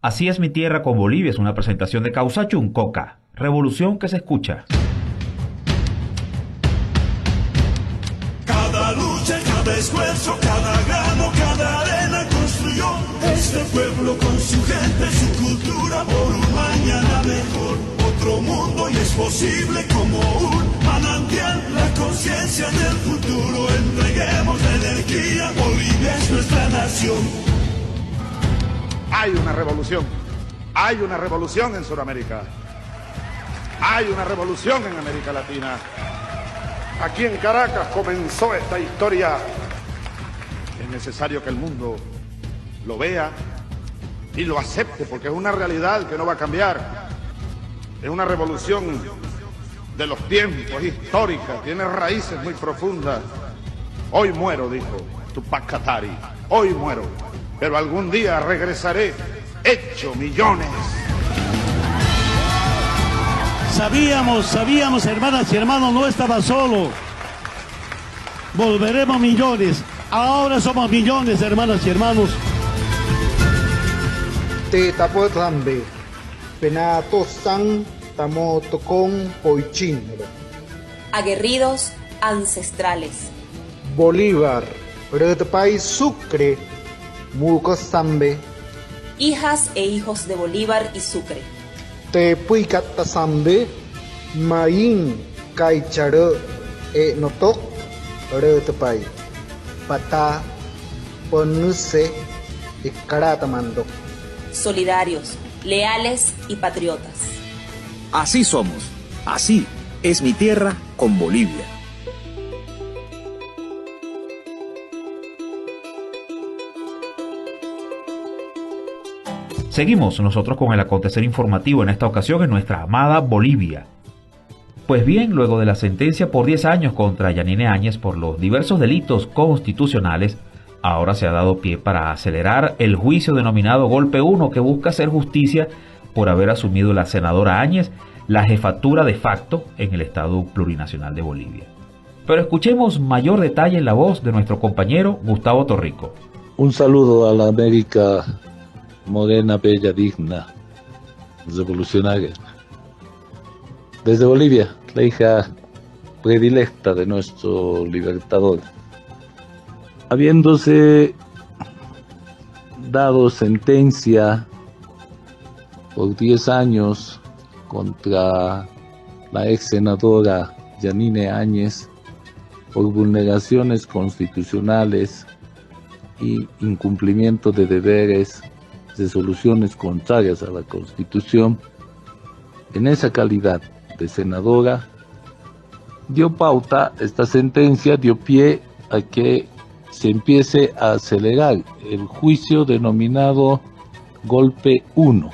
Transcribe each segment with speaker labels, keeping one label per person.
Speaker 1: Así es mi tierra con Bolivia es una presentación de Causa Chuncoca, revolución que se escucha.
Speaker 2: Cada lucha, cada esfuerzo, cada grano, cada arena construyó este pueblo con su gente, su cultura por un mañana mejor. Otro mundo y es posible como un manantial, la conciencia del futuro. Entreguemos la energía, Bolivia es nuestra nación.
Speaker 3: Hay una revolución en Sudamérica, hay una revolución en América Latina. Aquí en Caracas comenzó esta historia. Es necesario que el mundo lo vea y lo acepte, porque es una realidad que no va a cambiar. Es una revolución de los tiempos, histórica, tiene raíces muy profundas. Hoy muero, dijo Tupac Katari, hoy muero, pero algún día regresaré hecho millones.
Speaker 4: Sabíamos, hermanas y hermanos, no estaba solo. Volveremos millones. Ahora somos millones, hermanas y hermanos.
Speaker 5: Te tapo tambe, penato san, tamo tocón poichin.
Speaker 6: Aguerridos ancestrales.
Speaker 5: Bolívar, Redpay Sucre, Muco Zambe.
Speaker 6: Hijas e hijos de Bolívar y Sucre.
Speaker 5: Te puicata Zambe, Maín, Caicharo, Notok, Redpay. Pata, Ponuse, y Caratamando.
Speaker 6: Solidarios, leales y patriotas.
Speaker 7: Así somos, así es mi tierra con Bolivia.
Speaker 1: Seguimos nosotros con el acontecer informativo en esta ocasión en nuestra amada Bolivia. Pues bien, luego de la sentencia por 10 años contra Yanine Áñez por los diversos delitos constitucionales, ahora se ha dado pie para acelerar el juicio denominado Golpe 1, que busca hacer justicia por haber asumido la senadora Áñez la jefatura de facto en el Estado Plurinacional de Bolivia. Pero escuchemos mayor detalle en la voz de nuestro compañero Gustavo Torrico.
Speaker 8: Un saludo a la América morena, bella, digna, revolucionaria. Desde Bolivia, la hija predilecta de nuestro libertador. Habiéndose dado sentencia por 10 años contra la ex senadora Yanine Áñez por vulneraciones constitucionales y incumplimiento de deberes, resoluciones contrarias a la Constitución, en esa calidad de senadora, esta sentencia dio pie a que se empiece a acelerar el juicio denominado Golpe 1,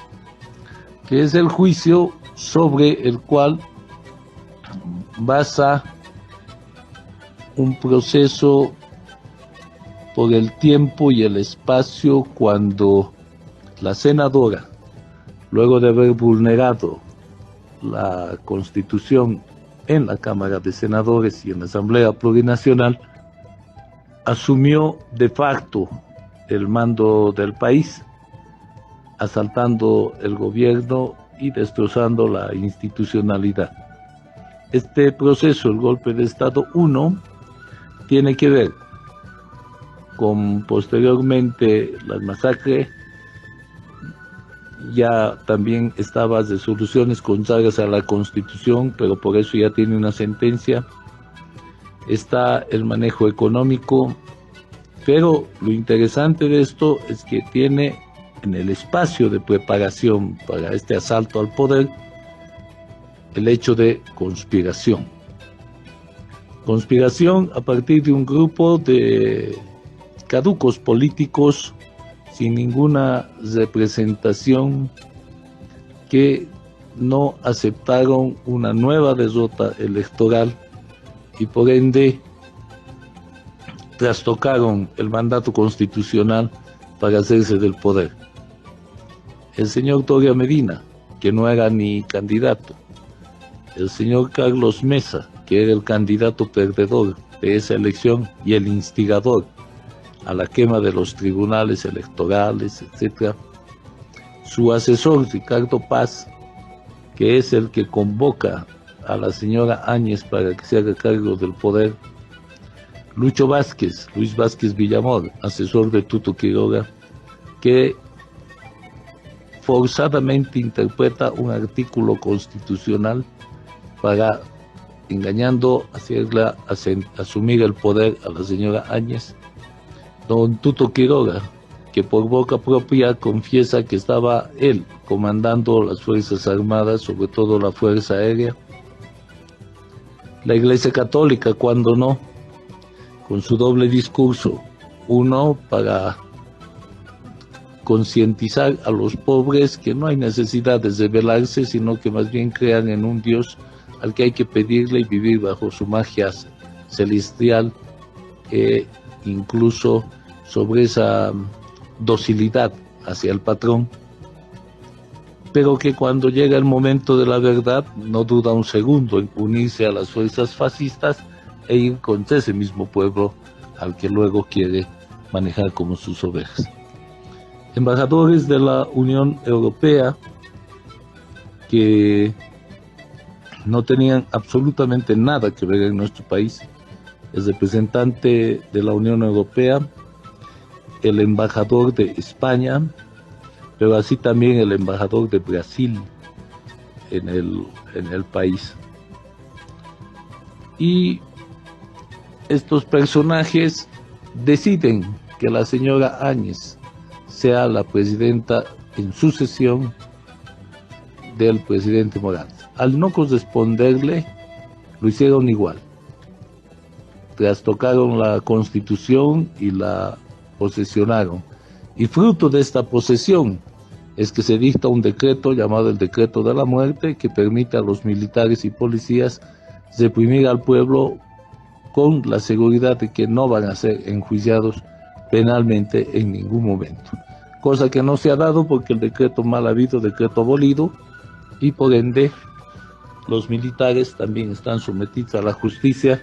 Speaker 8: que es el juicio sobre el cual basa un proceso por el tiempo y el espacio cuando la senadora, luego de haber vulnerado la Constitución en la Cámara de Senadores y en la Asamblea Plurinacional, asumió de facto el mando del país, asaltando el gobierno y destrozando la institucionalidad. Este proceso, el golpe de Estado 1, tiene que ver con posteriormente las masacres. Ya también estaba resoluciones contrarias a la Constitución, pero por eso ya tiene una sentencia. Está el manejo económico, pero lo interesante de esto es que tiene en el espacio de preparación para este asalto al poder el hecho de conspiración. Conspiración a partir de un grupo de caducos políticos sin ninguna representación, que no aceptaron una nueva derrota electoral y por ende trastocaron el mandato constitucional para hacerse del poder. El señor Doria Medina, que no era ni candidato, el señor Carlos Mesa, que era el candidato perdedor de esa elección y el instigador a la quema de los tribunales electorales, etc., su asesor Ricardo Paz, que es el que convoca a la señora Áñez para que se haga cargo del poder, Luis Vázquez Villamor, asesor de Tuto Quiroga, que forzadamente interpreta un artículo constitucional para, engañando, hacerla asumir el poder a la señora Áñez. Don Tuto Quiroga, que por boca propia confiesa que estaba él comandando las Fuerzas Armadas, sobre todo la Fuerza Aérea. La Iglesia Católica, cuando no, con su doble discurso, uno para concientizar a los pobres que no hay necesidad de rebelarse, sino que más bien crean en un Dios al que hay que pedirle y vivir bajo su magia celestial, incluso sobre esa docilidad hacia el patrón, pero que cuando llega el momento de la verdad no duda un segundo en unirse a las fuerzas fascistas e ir contra ese mismo pueblo al que luego quiere manejar como sus ovejas. Embajadores de la Unión Europea que no tenían absolutamente nada que ver en nuestro país, el representante de la Unión Europea, el embajador de España, pero así también el embajador de Brasil en el país. Y estos personajes deciden que la señora Áñez sea la presidenta en sucesión del presidente Morales. Al no corresponderle, lo hicieron igual. Trastocaron la Constitución y la posesionaron. Y fruto de esta posesión es que se dicta un decreto llamado el Decreto de la Muerte, que permite a los militares y policías reprimir al pueblo con la seguridad de que no van a ser enjuiciados penalmente en ningún momento. Cosa que no se ha dado porque el decreto mal habido, decreto abolido, y por ende los militares también están sometidos a la justicia.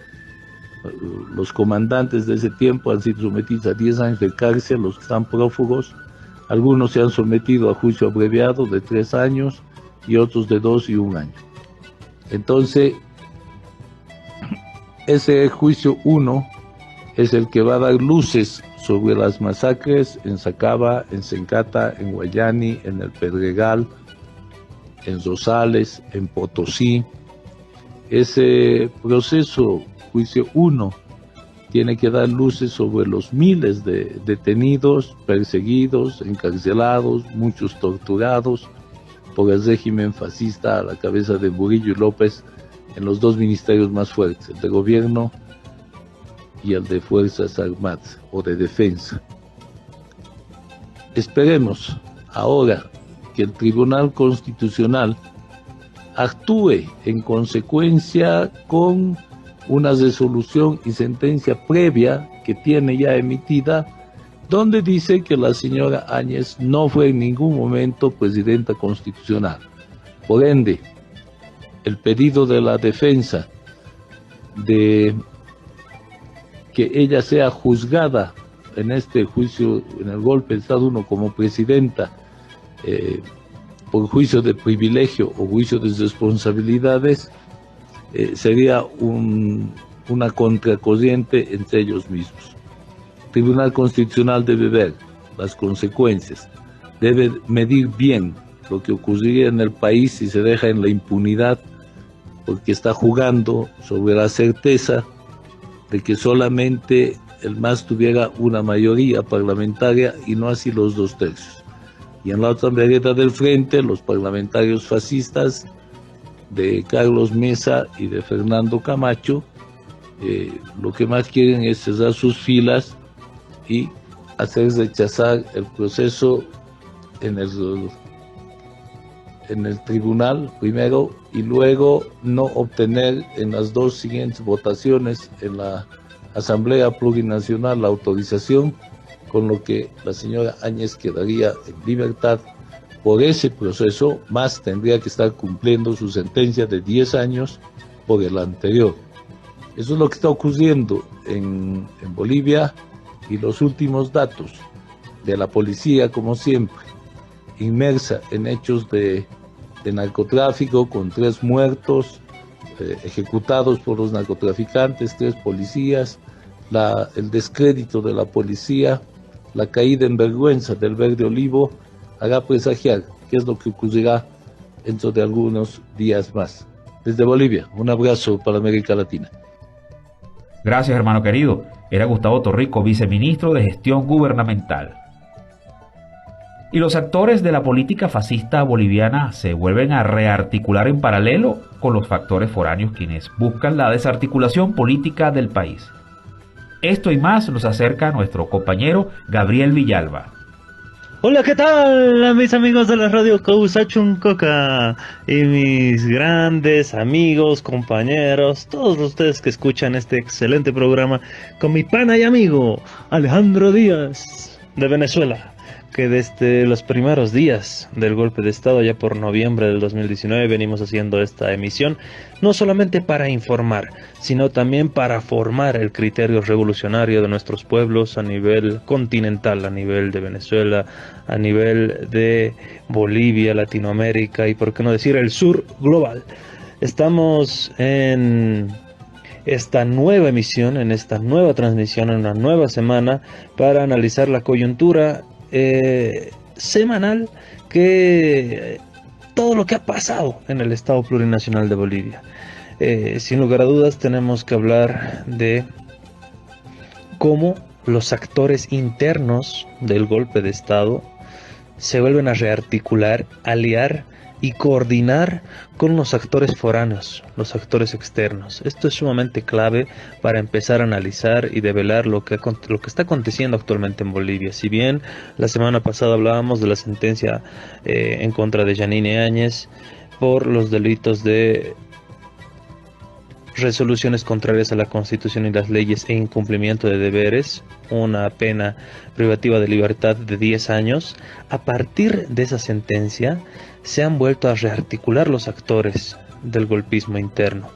Speaker 8: Los comandantes de ese tiempo han sido sometidos a 10 años de cárcel, los que están prófugos. Algunos se han sometido a juicio abreviado de 3 años y otros de 2 y 1 año. Entonces, ese juicio 1 es el que va a dar luces sobre las masacres en Sacaba, en Sencata, en Guayani, en el Pedregal, en Rosales, en Potosí. Ese proceso, juicio 1, tiene que dar luces sobre los miles de detenidos, perseguidos, encarcelados, muchos torturados por el régimen fascista a la cabeza de Murillo y López en los 2 ministerios más fuertes, el de gobierno y el de Fuerzas Armadas o de Defensa. Esperemos ahora que el Tribunal Constitucional actúe en consecuencia con una resolución y sentencia previa que tiene ya emitida, donde dice que la señora Áñez no fue en ningún momento presidenta constitucional. Por ende, el pedido de la defensa de que ella sea juzgada en este juicio, en el golpe de Estado 1, como presidenta, por juicio de privilegio o juicio de responsabilidades, sería una contracorriente entre ellos mismos. El Tribunal Constitucional debe ver las consecuencias, debe medir bien lo que ocurriría en el país si se deja en la impunidad, porque está jugando sobre la certeza de que solamente el MAS tuviera una mayoría parlamentaria y no así los 2/3. Y en la otra vereda del frente, los parlamentarios fascistas de Carlos Mesa y de Fernando Camacho, lo que más quieren es cerrar sus filas y hacer rechazar el proceso en el tribunal primero y luego no obtener en las 2 siguientes votaciones en la Asamblea Plurinacional la autorización, con lo que la señora Áñez quedaría en libertad por ese proceso, más tendría que estar cumpliendo su sentencia de 10 años por el anterior. Eso es lo que está ocurriendo en Bolivia, y los últimos datos de la policía, como siempre, inmersa en hechos de narcotráfico, con 3 muertos ejecutados por los narcotraficantes, 3 policías, el descrédito de la policía, la caída en vergüenza del Verde Olivo, hará presagiar qué es lo que ocurrirá dentro de algunos días más. Desde Bolivia, un abrazo para América Latina.
Speaker 1: Gracias, hermano querido. Era Gustavo Torrico, viceministro de Gestión Gubernamental. Y los actores de la política fascista boliviana se vuelven a rearticular en paralelo con los factores foráneos, quienes buscan la desarticulación política del país. Esto y más nos acerca nuestro compañero Gabriel Villalba.
Speaker 9: Hola, ¿qué tal, mis amigos de la radio Causachuncoca y mis grandes amigos, compañeros, todos ustedes que escuchan este excelente programa con mi pana y amigo Alejandro Díaz de Venezuela, que desde los primeros días del golpe de Estado, ya por noviembre del 2019, venimos haciendo esta emisión, no solamente para informar, sino también para formar el criterio revolucionario de nuestros pueblos a nivel continental, a nivel de Venezuela, a nivel de Bolivia, Latinoamérica y, por qué no decir, el sur global. Estamos en esta nueva emisión, en esta nueva transmisión, en una nueva semana, para analizar la coyuntura semanal, que todo lo que ha pasado en el Estado Plurinacional de Bolivia. Sin lugar a dudas tenemos que hablar de cómo los actores internos del golpe de Estado se vuelven a rearticular, aliar y coordinar con los actores foráneos, los actores externos. Esto es sumamente clave para empezar a analizar y develar lo que está aconteciendo actualmente en Bolivia. Si bien la semana pasada hablábamos de la sentencia en contra de Yanine Áñez por los delitos de resoluciones contrarias a la Constitución y las leyes e incumplimiento de deberes, una pena privativa de libertad de 10 años, a partir de esa sentencia se han vuelto a rearticular los actores del golpismo interno,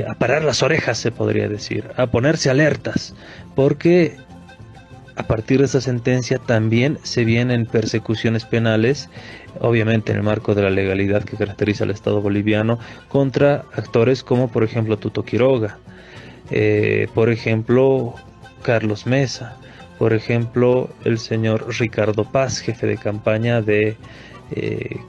Speaker 9: a parar las orejas, se podría decir, a ponerse alertas, porque a partir de esa sentencia también se vienen persecuciones penales, obviamente en el marco de la legalidad que caracteriza al Estado boliviano, contra actores como por ejemplo Tuto Quiroga, por ejemplo Carlos Mesa, por ejemplo el señor Ricardo Paz, jefe de campaña de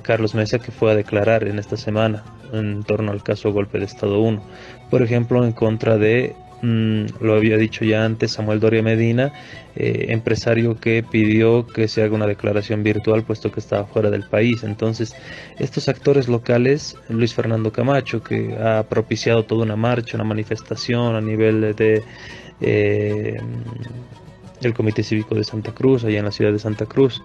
Speaker 9: Carlos Mesa, que fue a declarar en esta semana en torno al caso Golpe de Estado 1, por ejemplo en contra de, lo había dicho ya antes, Samuel Doria Medina, empresario que pidió que se haga una declaración virtual puesto que estaba fuera del país. Entonces estos actores locales, Luis Fernando Camacho, que ha propiciado toda una marcha, una manifestación a nivel de el Comité Cívico de Santa Cruz, allá en la ciudad de Santa Cruz.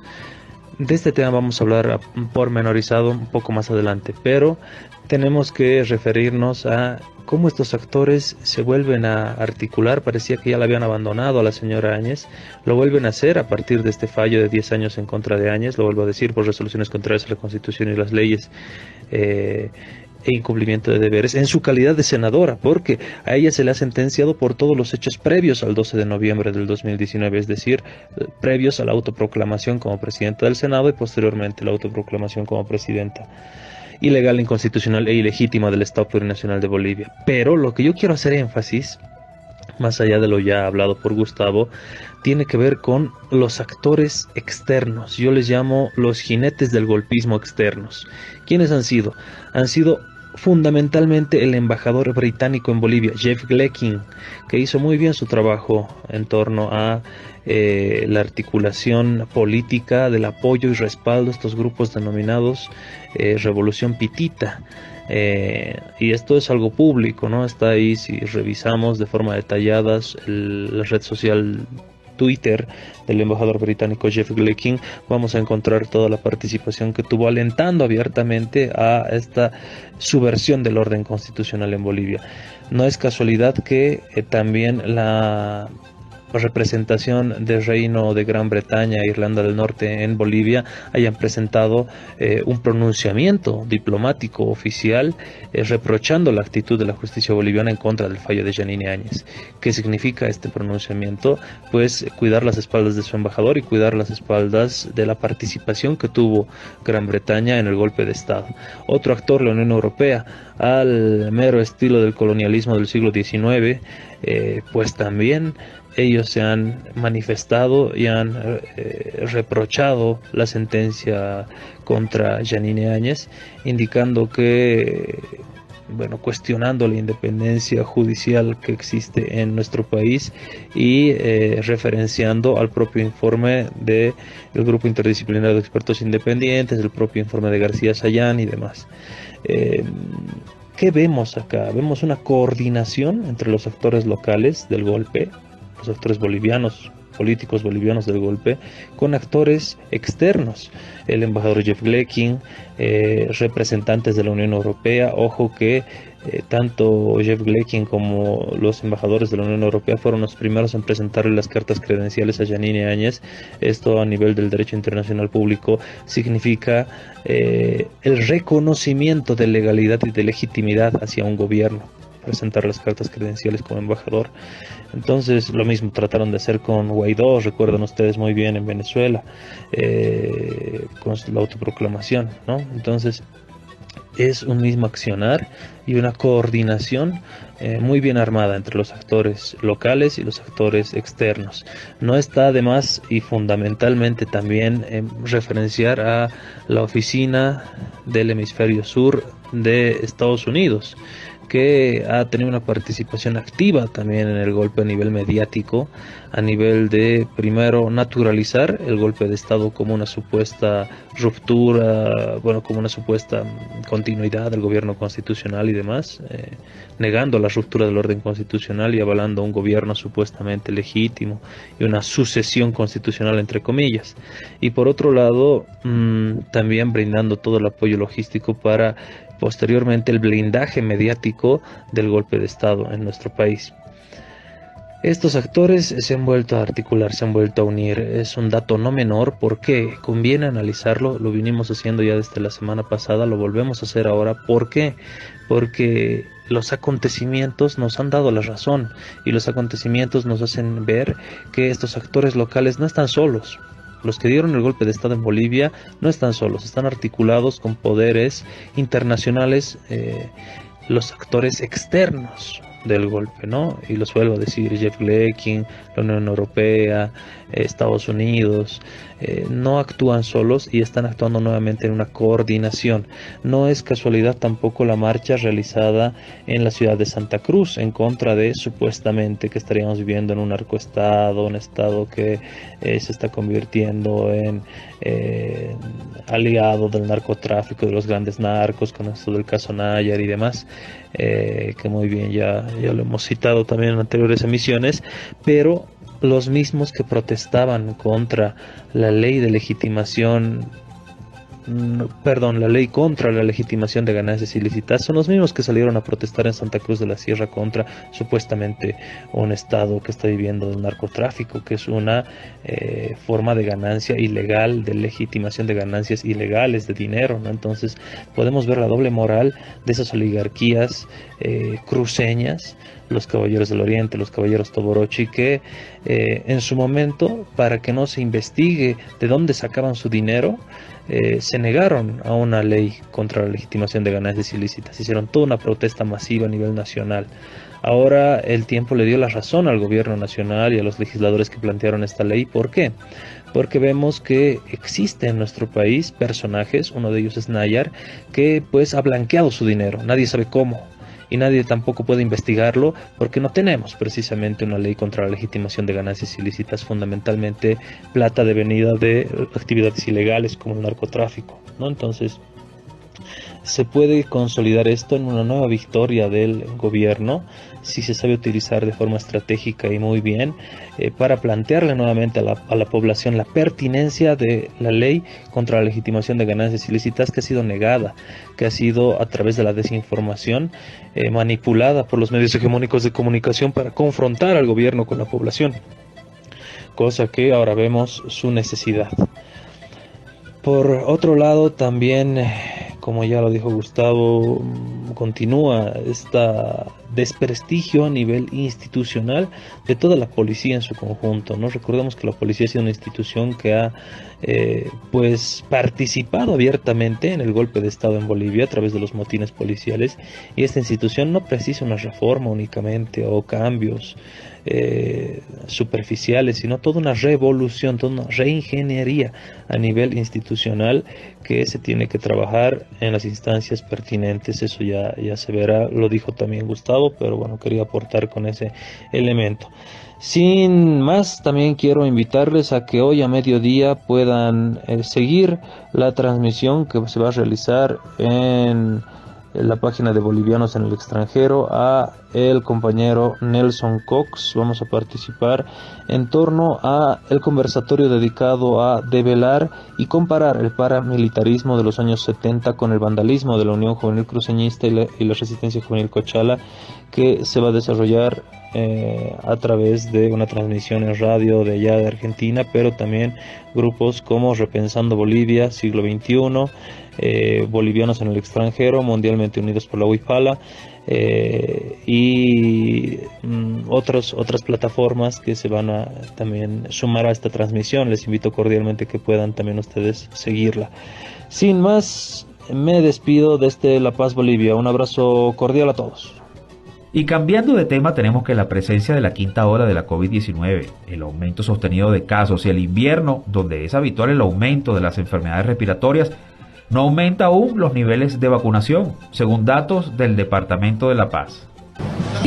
Speaker 9: De este tema vamos a hablar pormenorizado un poco más adelante, pero tenemos que referirnos a cómo estos actores se vuelven a articular. Parecía que ya la habían abandonado a la señora Áñez, lo vuelven a hacer a partir de este fallo de 10 años en contra de Áñez, lo vuelvo a decir, por resoluciones contrarias a la Constitución y las leyes e incumplimiento de deberes, en su calidad de senadora, porque a ella se le ha sentenciado por todos los hechos previos al 12 de noviembre del 2019, es decir, previos a la autoproclamación como presidenta del Senado y posteriormente la autoproclamación como presidenta ilegal, inconstitucional e ilegítima del Estado Plurinacional de Bolivia. Pero lo que yo quiero hacer énfasis, más allá de lo ya hablado por Gustavo, tiene que ver con los actores externos. Yo les llamo los jinetes del golpismo externos. ¿Quiénes han sido? Han sido fundamentalmente el embajador británico en Bolivia, Jeff Gleckin, que hizo muy bien su trabajo en torno a la articulación política del apoyo y respaldo a estos grupos denominados Revolución Pitita. Y esto es algo público, ¿no? Está ahí, si revisamos de forma detallada la red social Twitter del embajador británico Jeff Gleckin, vamos a encontrar toda la participación que tuvo alentando abiertamente a esta subversión del orden constitucional en Bolivia. No es casualidad que también la representación del Reino de Gran Bretaña e Irlanda del Norte en Bolivia hayan presentado un pronunciamiento diplomático oficial reprochando la actitud de la justicia boliviana en contra del fallo de Yanine Áñez. ¿Qué significa este pronunciamiento? Pues cuidar las espaldas de su embajador y cuidar las espaldas de la participación que tuvo Gran Bretaña en el golpe de Estado. Otro actor, la Unión Europea, al mero estilo del colonialismo del siglo XIX, pues también ellos se han manifestado y han reprochado la sentencia contra Yanine Áñez, indicando que, bueno, cuestionando la independencia judicial que existe en nuestro país y referenciando al propio informe del Grupo Interdisciplinario de Expertos Independientes, el propio informe de García Sayán y demás. ¿Qué vemos acá? Vemos una coordinación entre los actores locales del golpe, los actores bolivianos, políticos bolivianos del golpe, con actores externos, el embajador Jeff Glecking, representantes de la Unión Europea. Ojo que tanto Jeff Glecking como los embajadores de la Unión Europea fueron los primeros en presentarle las cartas credenciales a Yanine Áñez. Esto, a nivel del derecho internacional público, significa el reconocimiento de legalidad y de legitimidad hacia un gobierno, presentar las cartas credenciales como embajador. Entonces, lo mismo trataron de hacer con Guaidó, recuerdan ustedes muy bien, en Venezuela, con la autoproclamación, ¿no? Entonces, es un mismo accionar y una coordinación muy bien armada entre los actores locales y los actores externos. No está además, y fundamentalmente también, referenciar a la oficina del hemisferio sur de Estados Unidos, que ha tenido una participación activa también en el golpe a nivel mediático, a nivel de, primero, naturalizar el golpe de Estado como una supuesta ruptura, bueno, como una supuesta continuidad del gobierno constitucional y demás, negando la ruptura del orden constitucional y avalando un gobierno supuestamente legítimo y una sucesión constitucional, entre comillas. Y por otro lado, también brindando todo el apoyo logístico para posteriormente el blindaje mediático del golpe de Estado en nuestro país. Estos actores se han vuelto a articular, se han vuelto a unir. Es un dato no menor porque conviene analizarlo. Lo vinimos haciendo ya desde la semana pasada, lo volvemos a hacer ahora. ¿Por qué? Porque los acontecimientos nos han dado la razón y los acontecimientos nos hacen ver que estos actores locales no están solos. Los que dieron el golpe de Estado en Bolivia no están solos, están articulados con poderes internacionales, los actores externos del golpe, ¿no? Y los vuelvo a decir, Jeff Glecking, la Unión Europea, Estados Unidos, no actúan solos y están actuando nuevamente en una coordinación. No es casualidad tampoco la marcha realizada en la ciudad de Santa Cruz en contra de, supuestamente, que estaríamos viviendo en un narcoestado, un estado que se está convirtiendo en aliado del narcotráfico, de los grandes narcos, con esto del caso Nayar y demás, que muy bien ya lo hemos citado también en anteriores emisiones, pero los mismos que protestaban contra la ley de legitimación, la ley contra la legitimación de ganancias ilícitas, son los mismos que salieron a protestar en Santa Cruz de la Sierra contra supuestamente un estado que está viviendo del narcotráfico, que es una forma de ganancia ilegal, de legitimación de ganancias ilegales de dinero, ¿no? Entonces podemos ver la doble moral de esas oligarquías cruceñas, los caballeros del Oriente, los caballeros Toborochi, que en su momento, para que no se investigue de dónde sacaban su dinero, se negaron a una ley contra la legitimación de ganancias ilícitas. Hicieron toda una protesta masiva a nivel nacional. Ahora el tiempo le dio la razón al gobierno nacional y a los legisladores que plantearon esta ley. ¿Por qué? Porque vemos que existe en nuestro país personajes, uno de ellos es Nayar, que pues ha blanqueado su dinero. Nadie sabe cómo. Y nadie tampoco puede investigarlo porque no tenemos precisamente una ley contra la legitimación de ganancias ilícitas, fundamentalmente plata devenida de actividades ilegales como el narcotráfico, ¿no? Entonces, se puede consolidar esto en una nueva victoria del gobierno si se sabe utilizar de forma estratégica y muy bien para plantearle nuevamente a la población la pertinencia de la ley contra la legitimación de ganancias ilícitas, que ha sido negada, que ha sido a través de la desinformación manipulada por los medios hegemónicos de comunicación para confrontar al gobierno con la población. cosa que ahora vemos su necesidad. Por otro lado, también, como ya lo dijo Gustavo, continúa este desprestigio a nivel institucional de toda la policía en su conjunto, ¿no? Recordemos que la policía ha sido una institución que ha pues participado abiertamente en el golpe de Estado en Bolivia a través de los motines policiales, y esta institución no precisa una reforma únicamente o cambios superficiales, sino toda una revolución, toda una reingeniería a nivel institucional que se tiene que trabajar en las instancias pertinentes. Eso ya se verá, lo dijo también Gustavo, pero bueno, quería aportar con ese elemento. Sin más, también quiero invitarles a que hoy a mediodía puedan seguir la transmisión que se va a realizar en la página de Bolivianos en el Extranjero a el compañero Nelson Cox. Vamos a participar en torno a el conversatorio dedicado a develar y comparar el paramilitarismo de los años 70 con el vandalismo de la Unión Juvenil Cruceñista y la Resistencia Juvenil Cochala, que se va a desarrollar a través de una transmisión en radio de allá de Argentina, pero también grupos como Repensando Bolivia, Siglo XXI, Bolivianos en el Extranjero, Mundialmente Unidos por la Huipala, y otras plataformas que se van a también sumar a esta transmisión. Les invito cordialmente que puedan también ustedes seguirla. Sin más, me despido desde La Paz, Bolivia. Un abrazo cordial a todos.
Speaker 1: Y cambiando de tema, tenemos que la presencia de la quinta ola de la COVID-19, el aumento sostenido de casos y el invierno, donde es habitual el aumento de las enfermedades respiratorias, no aumenta aún los niveles de vacunación, según datos del Departamento de La Paz.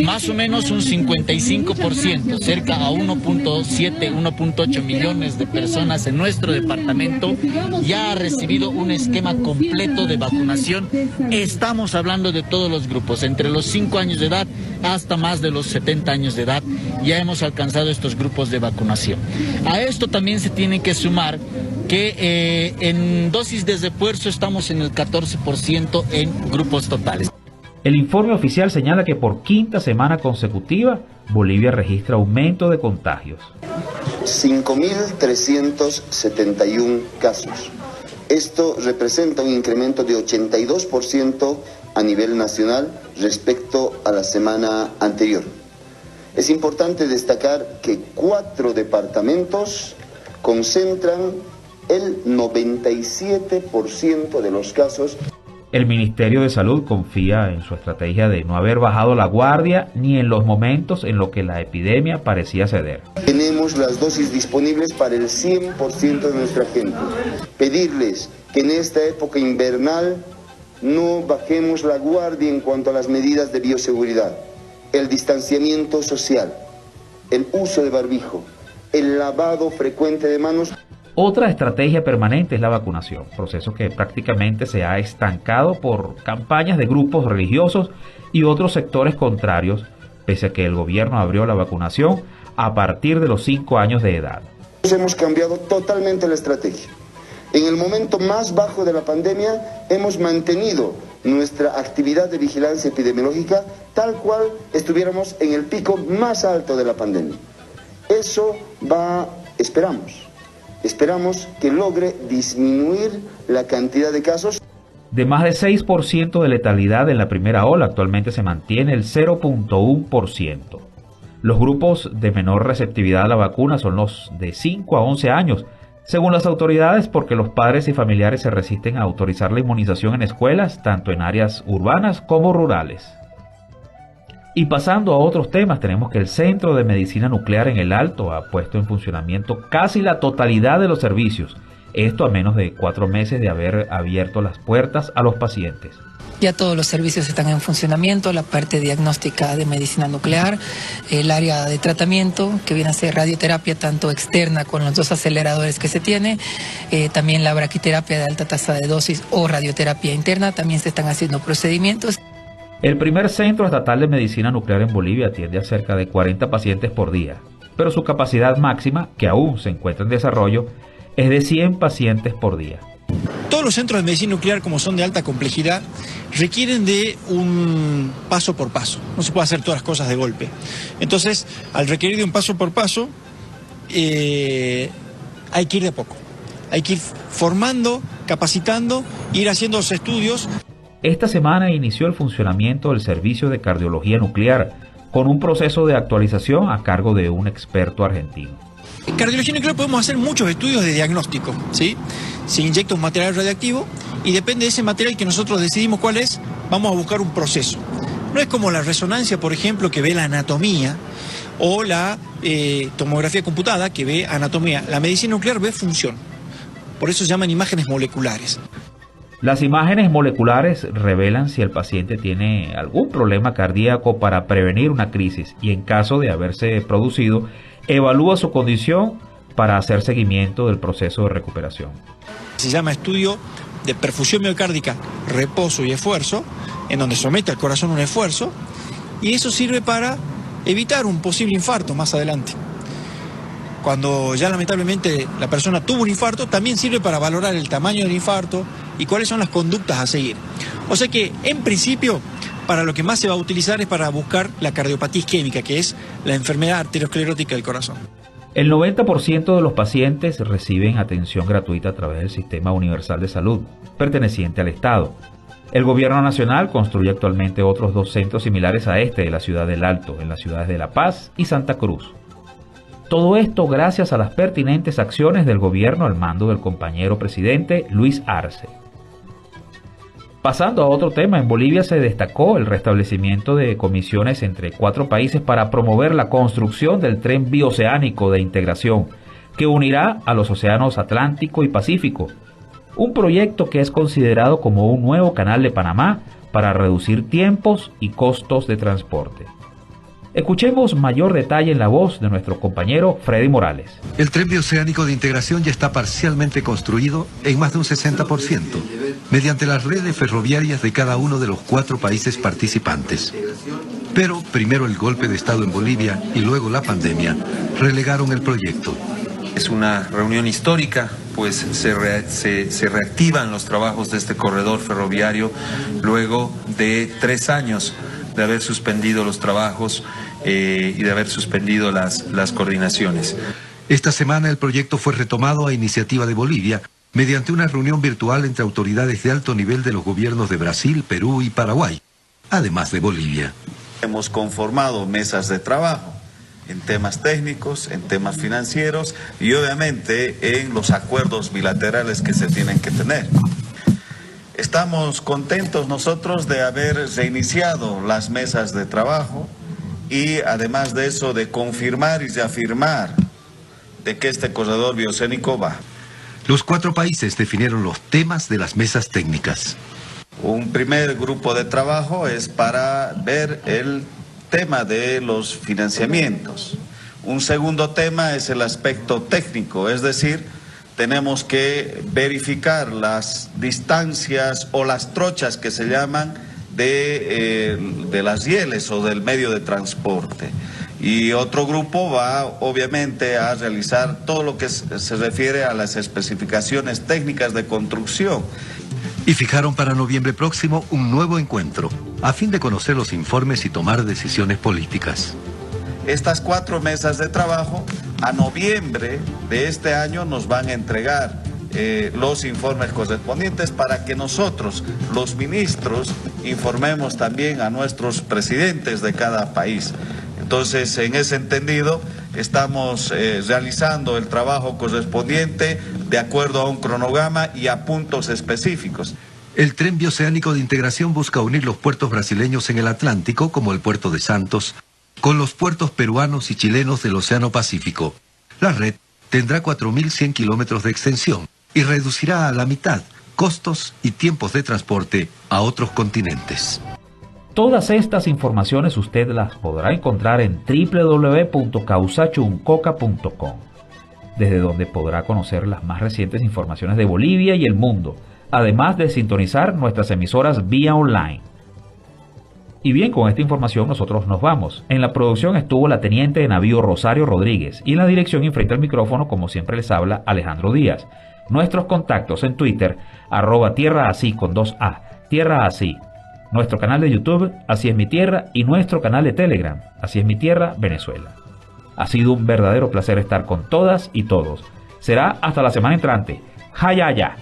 Speaker 10: Más o menos un 55%, cerca a 1.7, 1.8 millones de personas en nuestro departamento ya ha recibido un esquema completo de vacunación. Estamos hablando de todos los grupos, entre los 5 años de edad hasta más de los 70 años de edad, ya hemos alcanzado estos grupos de vacunación. A esto también se tiene que sumar que en dosis de refuerzo estamos en el 14% en grupos totales.
Speaker 1: El informe oficial señala que por quinta semana consecutiva, Bolivia registra aumento de contagios.
Speaker 11: 5.371 casos. Esto representa un incremento de 82% a nivel nacional respecto a la semana anterior. Es importante destacar que 4 departamentos concentran el 97% de los casos.
Speaker 1: El Ministerio de Salud confía en su estrategia de no haber bajado la guardia ni en los momentos en los que la epidemia parecía ceder.
Speaker 11: Tenemos las dosis disponibles para el 100% de nuestra gente. Pedirles que en esta época invernal no bajemos la guardia en cuanto a las medidas de bioseguridad, el distanciamiento social, el uso de barbijo, el lavado frecuente de manos.
Speaker 1: Otra estrategia permanente es la vacunación, proceso que prácticamente se ha estancado por campañas de grupos religiosos y otros sectores contrarios, pese a que el gobierno abrió la vacunación a partir de los 5 años de edad.
Speaker 11: Hemos cambiado totalmente la estrategia. En el momento más bajo de la pandemia hemos mantenido nuestra actividad de vigilancia epidemiológica tal cual estuviéramos en el pico más alto de la pandemia. Eso Esperamos que logre disminuir la cantidad de casos.
Speaker 1: De más de 6% de letalidad en la primera ola, actualmente se mantiene el 0.1%. Los grupos de menor receptividad a la vacuna son los de 5 a 11 años, según las autoridades, porque los padres y familiares se resisten a autorizar la inmunización en escuelas, tanto en áreas urbanas como rurales. Y pasando a otros temas, tenemos que el Centro de Medicina Nuclear en El Alto ha puesto en funcionamiento casi la totalidad de los servicios, esto a menos de 4 meses de haber abierto las puertas a los pacientes.
Speaker 12: Ya todos los servicios están en funcionamiento, la parte diagnóstica de medicina nuclear, el área de tratamiento, que viene a ser radioterapia tanto externa con los 2 aceleradores que se tiene, también la braquiterapia de alta tasa de dosis o radioterapia interna, también se están haciendo procedimientos.
Speaker 1: El primer Centro Estatal de Medicina Nuclear en Bolivia atiende a cerca de 40 pacientes por día, pero su capacidad máxima, que aún se encuentra en desarrollo, es de 100 pacientes por día.
Speaker 13: Todos los centros de medicina nuclear, como son de alta complejidad, requieren de un paso por paso. No se puede hacer todas las cosas de golpe. Entonces, al requerir de un paso por paso, hay que ir de poco. Hay que ir formando, capacitando, ir haciendo los estudios.
Speaker 1: Esta semana inició el funcionamiento del servicio de cardiología nuclear, con un proceso de actualización a cargo de un experto argentino.
Speaker 13: En cardiología nuclear podemos hacer muchos estudios de diagnóstico, ¿sí? Se inyecta un material radiactivo y depende de ese material que nosotros decidimos cuál es, vamos a buscar un proceso. No es como la resonancia, por ejemplo, que ve la anatomía, o la tomografía computada, que ve anatomía. La medicina nuclear ve función. Por eso se llaman imágenes moleculares.
Speaker 1: Las imágenes moleculares revelan si el paciente tiene algún problema cardíaco para prevenir una crisis y en caso de haberse producido, evalúa su condición para hacer seguimiento del proceso de recuperación.
Speaker 13: Se llama estudio de perfusión miocárdica, reposo y esfuerzo, en donde somete al corazón un esfuerzo, y eso sirve para evitar un posible infarto más adelante. Cuando ya lamentablemente la persona tuvo un infarto, también sirve para valorar el tamaño del infarto y cuáles son las conductas a seguir. O sea que, en principio, para lo que más se va a utilizar es para buscar la cardiopatía isquémica, que es la enfermedad arteriosclerótica del corazón.
Speaker 1: El 90% de los pacientes reciben atención gratuita a través del Sistema Universal de Salud, perteneciente al Estado. El Gobierno Nacional construye actualmente otros 2 centros similares a este de la ciudad del Alto, en las ciudades de La Paz y Santa Cruz. Todo esto gracias a las pertinentes acciones del gobierno al mando del compañero presidente Luis Arce. Pasando a otro tema, en Bolivia se destacó el restablecimiento de comisiones entre 4 países para promover la construcción del tren bioceánico de integración, que unirá a los océanos Atlántico y Pacífico, un proyecto que es considerado como un nuevo canal de Panamá para reducir tiempos y costos de transporte. Escuchemos mayor detalle en la voz de nuestro compañero Freddy Morales.
Speaker 14: El tren bioceánico de integración ya está parcialmente construido en más de un 60%, mediante las redes ferroviarias de cada uno de los 4 países participantes. Pero primero el golpe de Estado en Bolivia y luego la pandemia relegaron el proyecto.
Speaker 15: Es una reunión histórica, pues se reactivan los trabajos de este corredor ferroviario luego de 3 años de haber suspendido los trabajos y de haber suspendido las coordinaciones.
Speaker 14: Esta semana el proyecto fue retomado a iniciativa de Bolivia mediante una reunión virtual entre autoridades de alto nivel de los gobiernos de Brasil, Perú y Paraguay, además de Bolivia.
Speaker 16: Hemos conformado mesas de trabajo en temas técnicos, en temas financieros y obviamente en los acuerdos bilaterales que se tienen que tener. Estamos contentos nosotros de haber reiniciado las mesas de trabajo y además de eso de confirmar y de afirmar de que este corredor bioceánico va.
Speaker 14: Los 4 países definieron los temas de las mesas técnicas.
Speaker 16: Un primer grupo de trabajo es para ver el tema de los financiamientos. Un segundo tema es el aspecto técnico, es decir, tenemos que verificar las distancias o las trochas que se llaman de las rieles o del medio de transporte. Y otro grupo va obviamente a realizar todo lo que se refiere a las especificaciones técnicas de construcción.
Speaker 14: Y fijaron para noviembre próximo un nuevo encuentro, a fin de conocer los informes y tomar decisiones políticas.
Speaker 16: Estas 4 mesas de trabajo a noviembre de este año nos van a entregar los informes correspondientes para que nosotros, los ministros, informemos también a nuestros presidentes de cada país. Entonces, en ese entendido, estamos realizando el trabajo correspondiente de acuerdo a un cronograma y a puntos específicos.
Speaker 14: El tren bioceánico de integración busca unir los puertos brasileños en el Atlántico, como el puerto de Santos, con los puertos peruanos y chilenos del Océano Pacífico. La red tendrá 4.100 kilómetros de extensión y reducirá a la mitad costos y tiempos de transporte a otros continentes.
Speaker 1: Todas estas informaciones usted las podrá encontrar en www.causachuncoca.com, desde donde podrá conocer las más recientes informaciones de Bolivia y el mundo, además de sintonizar nuestras emisoras vía online. Y bien, con esta información nosotros nos vamos. En la producción estuvo la teniente de navío Rosario Rodríguez y en la dirección y frente al micrófono, como siempre les habla, Alejandro Díaz. Nuestros contactos en Twitter, @tierraasí con 2A, tierraasí. Nuestro canal de YouTube, Así es mi tierra, y nuestro canal de Telegram, Así es mi tierra, Venezuela. Ha sido un verdadero placer estar con todas y todos. Será hasta la semana entrante. ¡Hayaya!